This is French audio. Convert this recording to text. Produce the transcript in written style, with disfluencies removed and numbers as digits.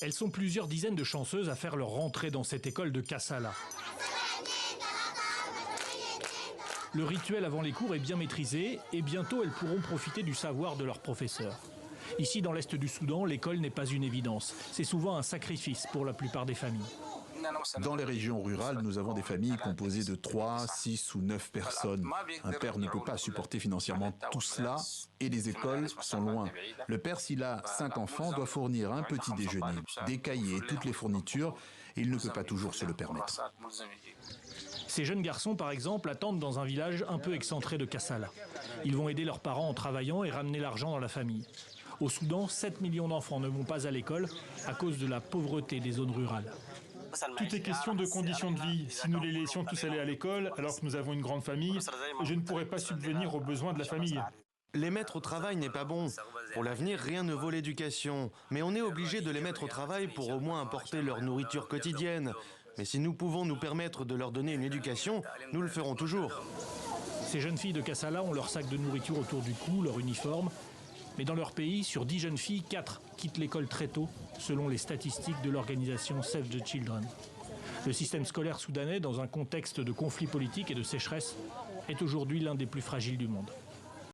Elles sont plusieurs dizaines de chanceuses à faire leur rentrée dans cette école de Kassala. Le rituel avant les cours est bien maîtrisé et bientôt elles pourront profiter du savoir de leurs professeurs. Ici, dans l'est du Soudan, l'école n'est pas une évidence. C'est souvent un sacrifice pour la plupart des familles. Dans les régions rurales, nous avons des familles composées de 3, 6 ou 9 personnes. Un père ne peut pas supporter financièrement tout cela et les écoles sont loin. Le père, s'il a 5 enfants, doit fournir un petit déjeuner, des cahiers, toutes les fournitures et il ne peut pas toujours se le permettre. Ces jeunes garçons, par exemple, attendent dans un village un peu excentré de Kassala. Ils vont aider leurs parents en travaillant et ramener l'argent dans la famille. Au Soudan, 7 millions d'enfants ne vont pas à l'école à cause de la pauvreté des zones rurales. Tout est question de conditions de vie. Si nous les laissions tous aller à l'école, alors que nous avons une grande famille, je ne pourrais pas subvenir aux besoins de la famille. Les mettre au travail n'est pas bon. Pour l'avenir, rien ne vaut l'éducation. Mais on est obligé de les mettre au travail pour au moins apporter leur nourriture quotidienne. Mais si nous pouvons nous permettre de leur donner une éducation, nous le ferons toujours. Ces jeunes filles de Kassala ont leur sac de nourriture autour du cou, leur uniforme. Mais dans leur pays, sur 10 jeunes filles, 4 quittent l'école très tôt, selon les statistiques de l'organisation Save the Children. Le système scolaire soudanais, dans un contexte de conflit politique et de sécheresse, est aujourd'hui l'un des plus fragiles du monde.